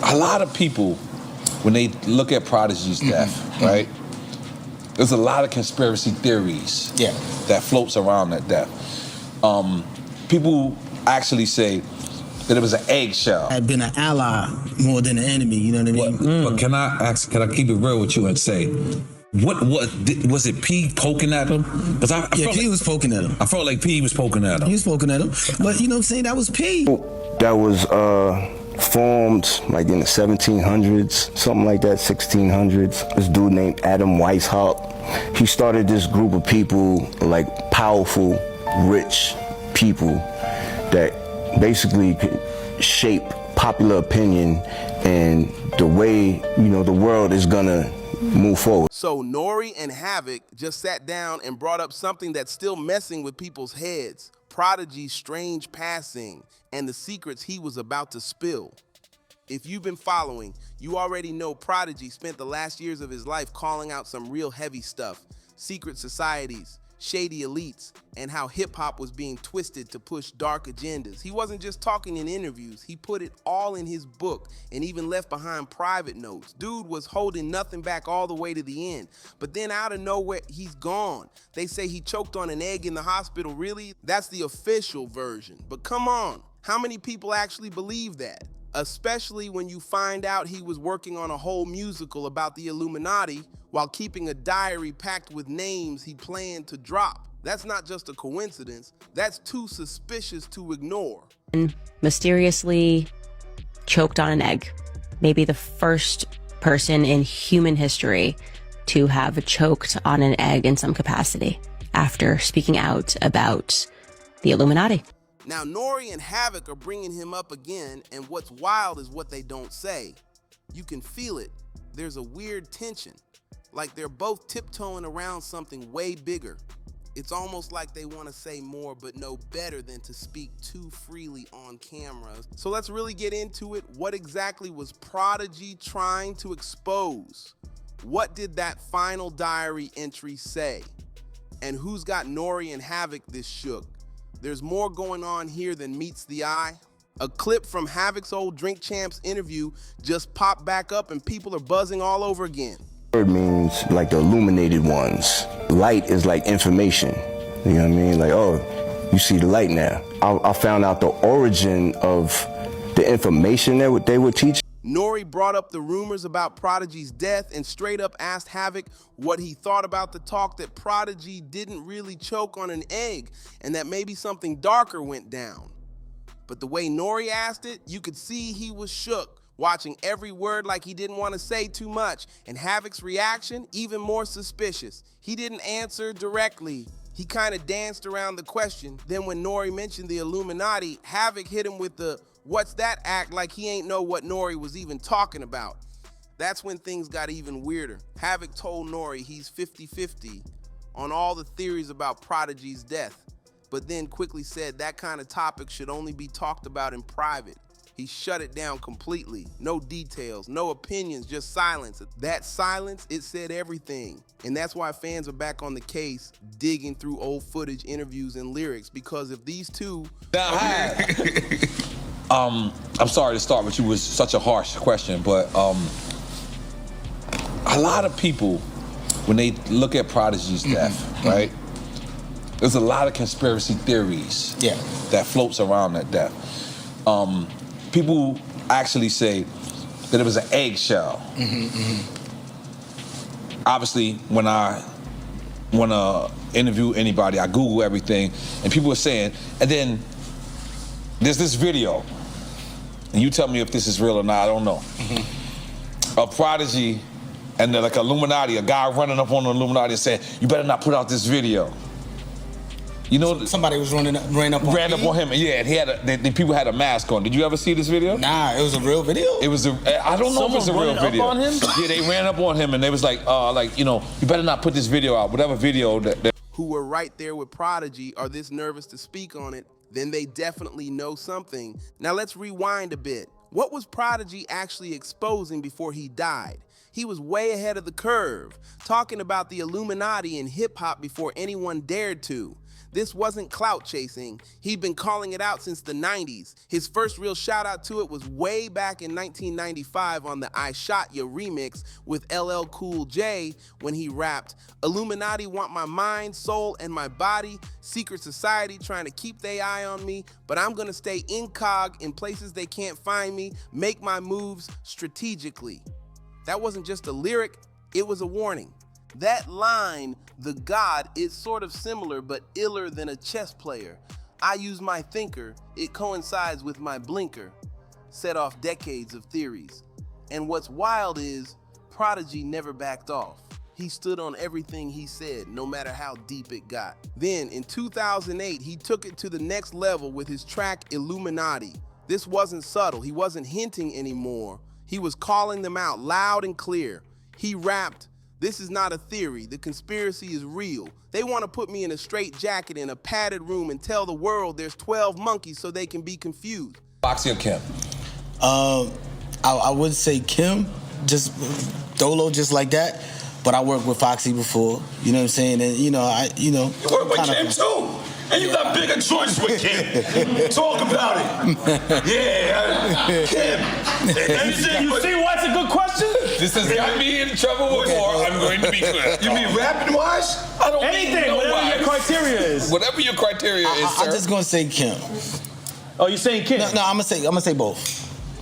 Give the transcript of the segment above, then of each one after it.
A lot of people, when they look at Prodigy's death, right? There's a lot of conspiracy theories that floats around that death. People actually say that it was an eggshell. Had been an ally more than an enemy, you know what I mean? But can I keep it real with you and say, what was it P poking at him? Because I felt P was poking at him. I felt like P was poking at him. He was poking at him. But you know what I'm saying? That was P. That was formed like in the 1700s, something like that, 1600s. This dude named Adam Weishaupt. He started this group of people, like powerful, rich people that basically could shape popular opinion and the way, the world is gonna move forward. So N.O.R.E. and Havoc just sat down and brought up something that's still messing with people's heads. Prodigy's strange passing and the secrets he was about to spill. If you've been following, you already know Prodigy spent the last years of his life calling out some real heavy stuff. Secret societies, shady elites, and how hip-hop was being twisted to push dark agendas. He wasn't just talking in interviews, he put it all in his book and even left behind private notes. Dude was holding nothing back all the way to the end. But then out of nowhere, he's gone. They say he choked on an egg in the hospital. Really? That's the official version. But come on, how many people actually believe that? Especially when you find out he was working on a whole musical about the Illuminati while keeping a diary packed with names he planned to drop. That's not just a coincidence, that's too suspicious to ignore. And mysteriously choked on an egg. Maybe the first person in human history to have choked on an egg in some capacity after speaking out about the Illuminati. Now, N.O.R.E. and Havoc are bringing him up again, and what's wild is what they don't say. You can feel it. There's a weird tension, like they're both tiptoeing around something way bigger. It's almost like they want to say more but know better than to speak too freely on camera. So let's really get into it. What exactly was Prodigy trying to expose? What did that final diary entry say? And who's got N.O.R.E. and Havoc this shook? There's more going on here than meets the eye. A clip from Havoc's old Drink Champs interview just popped back up and people are buzzing all over again. It means like the illuminated ones. Light is like information. You know what I mean? Like, oh, you see the light now. I found out the origin of the information that they would teach. N.O.R.E. brought up the rumors about Prodigy's death and straight up asked Havoc what he thought about the talk that Prodigy didn't really choke on an egg and that maybe something darker went down. But the way N.O.R.E. asked it, you could see he was shook, watching every word like he didn't want to say too much, and Havoc's reaction even more suspicious. He didn't answer directly. He kind of danced around the question. Then when N.O.R.E. mentioned the Illuminati, Havoc hit him with the "what's that" act like he ain't know what N.O.R.E. was even talking about. That's when things got even weirder. Havoc told N.O.R.E. he's 50-50 on all the theories about Prodigy's death, but then quickly said that kind of topic should only be talked about in private. He shut it down completely. No details, no opinions, just silence. That silence, it said everything. And that's why fans are back on the case, digging through old footage, interviews, and lyrics, because if these two... I'm sorry to start with you with such a harsh question, but a lot of people, when they look at Prodigy's death, right? There's a lot of conspiracy theories that floats around that death. People actually say that it was an eggshell. Obviously, when I want to interview anybody, I Google everything, and people are saying, and then there's this video, and you tell me if this is real or not, I don't know, of Prodigy and like Illuminati, a guy running up on the Illuminati and saying, you better not put out this video. You know, somebody was ran up on him. Yeah, and he had the people had a mask on. Did you ever see this video? Nah, it was a real video. It was I don't know if it's a real video. Up on him? Yeah, they ran up on him and they was like, you better not put this video out. Whatever video that who were right there with Prodigy are this nervous to speak on it, then they definitely know something. Now let's rewind a bit. What was Prodigy actually exposing before he died? He was way ahead of the curve, talking about the Illuminati and hip-hop before anyone dared to. This wasn't clout chasing. He'd been calling it out since the 90s. His first real shout out to it was way back in 1995 on the I Shot Ya remix with LL Cool J when he rapped, "Illuminati want my mind, soul, and my body. Secret society trying to keep their eye on me, but I'm gonna stay incog in places they can't find me, make my moves strategically." That wasn't just a lyric, it was a warning. That line, "the God," is sort of similar but iller than a chess player. "I use my thinker, it coincides with my blinker," set off decades of theories. And what's wild is, Prodigy never backed off. He stood on everything he said, no matter how deep it got. Then, in 2008, he took it to the next level with his track Illuminati. This wasn't subtle, he wasn't hinting anymore. He was calling them out loud and clear. He rapped, "This is not a theory, the conspiracy is real. They want to put me in a straitjacket in a padded room and tell the world there's 12 monkeys so they can be confused." Foxy or Kim? I would say Kim, just Dolo, just like that. But I worked with Foxy before, you know what I'm saying? And You work with Kim too? And you got bigger joints with Kim. Talk about it. Yeah, Kim. You see why it's a good question? This has got me in trouble before. I'm going to be clear. You mean rapping wise? I don't Anything, mean whatever wise. your criteria is. Whatever your criteria is, sir. I'm just gonna say Kim. Oh, you're saying Kim? No, I'm gonna say both.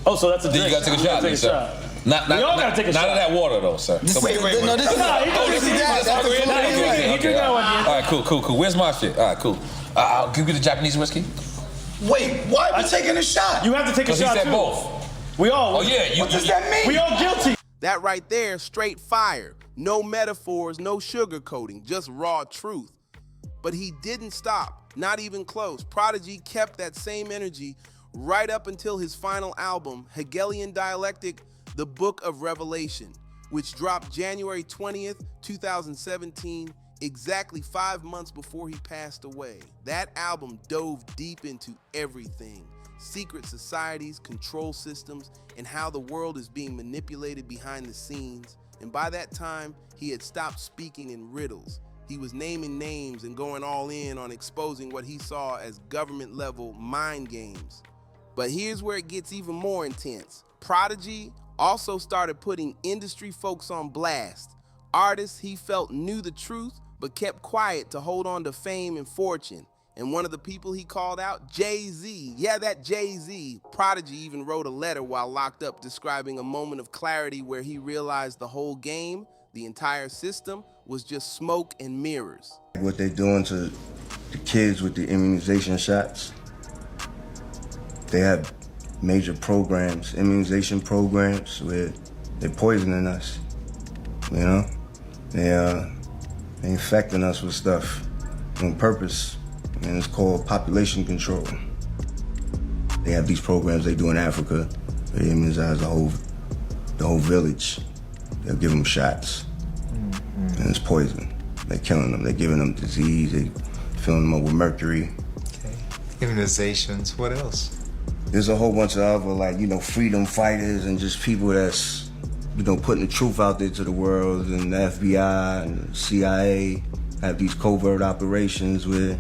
Oh, so that's a Then drink. you gotta take a shot, Take a sir. shot. Not We all gotta take a Not shot. of that water, though, sir. No, this is Nah, he drinks that. He drinks that one. All right, cool. Where's my shit? All right, cool. I'll give you the Japanese whiskey. Wait, why are we taking a shot? You have to take a Because he shot said too. both. We all. Oh, yeah. What does that mean? We all guilty. That right there, straight fire. No metaphors, no sugarcoating, just raw truth. But he didn't stop, not even close. Prodigy kept that same energy right up until his final album, Hegelian Dialectic, The Book of Revelation, which dropped January 20th, 2017, exactly 5 months before he passed away. That album dove deep into everything: secret societies, control systems, and how the world is being manipulated behind the scenes. And by that time, he had stopped speaking in riddles. He was naming names and going all in on exposing what he saw as government-level mind games. But here's where it gets even more intense. Prodigy also started putting industry folks on blast. Artists he felt knew the truth, but kept quiet to hold on to fame and fortune. And one of the people he called out, Jay-Z. Yeah, that Jay-Z. Prodigy even wrote a letter while locked up describing a moment of clarity where he realized the whole game, the entire system, was just smoke and mirrors. What they're doing to the kids with the immunization shots, they have major programs, immunization programs, where they're poisoning us, you know? They're infecting us with stuff on purpose, and it's called population control. They have these programs they do in Africa, where they immunize the whole village. They'll give them shots, and it's poison. They're killing them, they're giving them disease, they filling them up with mercury. Okay. Immunizations, what else? There's a whole bunch of other, freedom fighters and just people that's, putting the truth out there to the world, and the FBI and the CIA have these covert operations where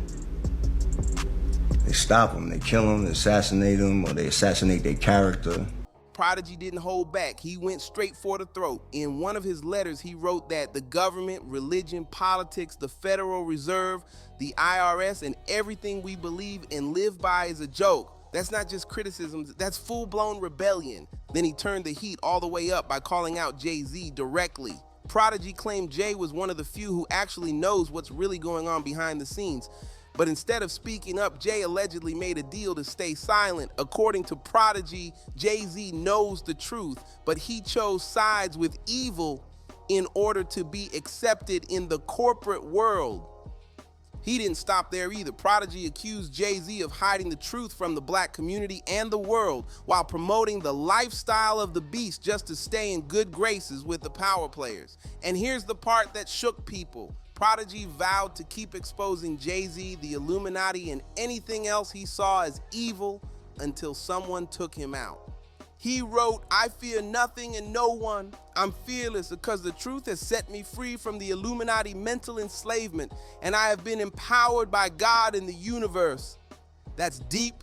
they stop them, they kill them, they assassinate them, or they assassinate their character. Prodigy didn't hold back. He went straight for the throat. In one of his letters, he wrote that the government, religion, politics, the Federal Reserve, the IRS, and everything we believe and live by is a joke. That's not just criticism, that's full-blown rebellion. Then he turned the heat all the way up by calling out Jay-Z directly. Prodigy claimed Jay was one of the few who actually knows what's really going on behind the scenes. But instead of speaking up, Jay allegedly made a deal to stay silent. According to Prodigy, Jay-Z knows the truth, but he chose sides with evil in order to be accepted in the corporate world. He didn't stop there either. Prodigy accused Jay-Z of hiding the truth from the black community and the world while promoting the lifestyle of the beast just to stay in good graces with the power players. And here's the part that shook people. Prodigy vowed to keep exposing Jay-Z, the Illuminati, and anything else he saw as evil until someone took him out. He wrote, "I fear nothing and no one. I'm fearless because the truth has set me free from the Illuminati mental enslavement, and I have been empowered by God and the universe." That's deep,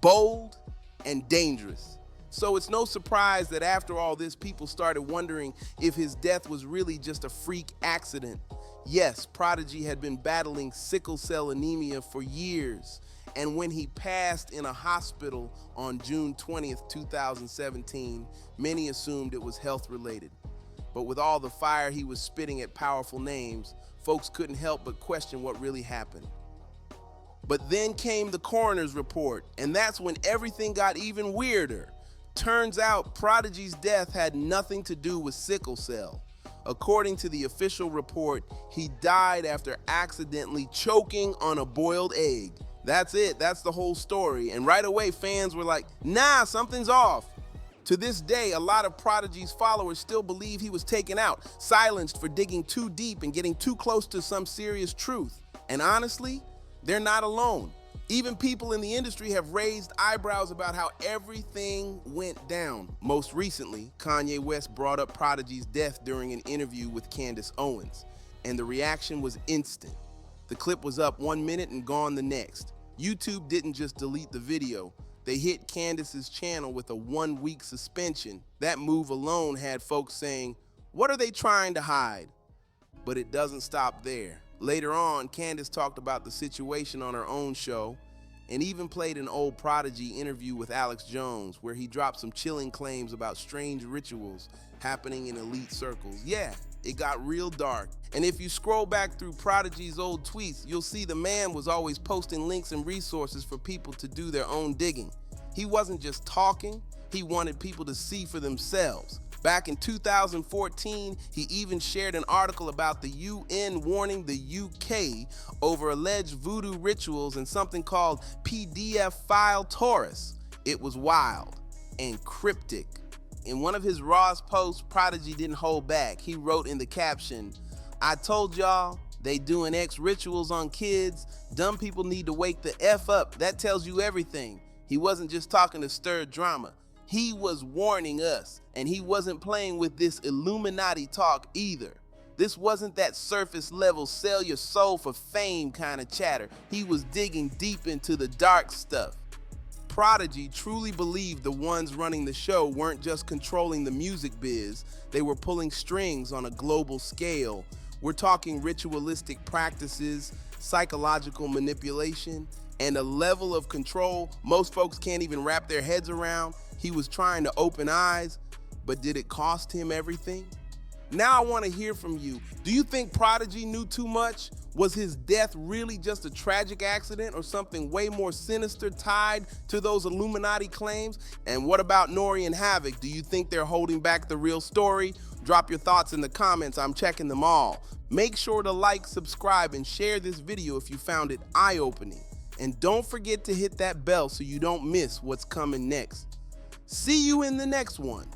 bold, and dangerous. So it's no surprise that after all this, people started wondering if his death was really just a freak accident. Yes, Prodigy had been battling sickle cell anemia for years, and when he passed in a hospital on June 20th, 2017, many assumed it was health related. But with all the fire he was spitting at powerful names, folks couldn't help but question what really happened. But then came the coroner's report, and that's when everything got even weirder. Turns out Prodigy's death had nothing to do with sickle cell. According to the official report, he died after accidentally choking on a boiled egg. That's it, that's the whole story. And right away, fans were like, nah, something's off. To this day, a lot of Prodigy's followers still believe he was taken out, silenced for digging too deep and getting too close to some serious truth. And honestly, they're not alone. Even people in the industry have raised eyebrows about how everything went down. Most recently, Kanye West brought up Prodigy's death during an interview with Candace Owens, and the reaction was instant. The clip was up 1 minute and gone the next. YouTube didn't just delete the video, they hit Candace's channel with a 1-week suspension. That move alone had folks saying, what are they trying to hide? But it doesn't stop there. Later on, Candace talked about the situation on her own show and even played an old Prodigy interview with Alex Jones where he dropped some chilling claims about strange rituals happening in elite circles. Yeah, it got real dark. And if you scroll back through Prodigy's old tweets, you'll see the man was always posting links and resources for people to do their own digging. He wasn't just talking, he wanted people to see for themselves. Back in 2014, he even shared an article about the UN warning the UK over alleged voodoo rituals and something called PDF file Taurus. It was wild and cryptic. In one of his rawest posts, Prodigy didn't hold back. He wrote in the caption, "I told y'all, they doing X rituals on kids. Dumb people need to wake the F up. That tells you everything." He wasn't just talking to stir drama. He was warning us, and he wasn't playing with this Illuminati talk either. This wasn't that surface level sell your soul for fame kind of chatter. He was digging deep into the dark stuff. Prodigy truly believed the ones running the show weren't just controlling the music biz, they were pulling strings on a global scale. We're talking ritualistic practices, psychological manipulation, and a level of control most folks can't even wrap their heads around. He was trying to open eyes, but did it cost him everything? Now I want to hear from you. Do you think Prodigy knew too much? Was his death really just a tragic accident or something way more sinister tied to those Illuminati claims? And what about N.O.R.E and Havoc? Do you think they're holding back the real story? Drop your thoughts in the comments. I'm checking them all. Make sure to like, subscribe, and share this video if you found it eye-opening. And don't forget to hit that bell so you don't miss what's coming next. See you in the next one.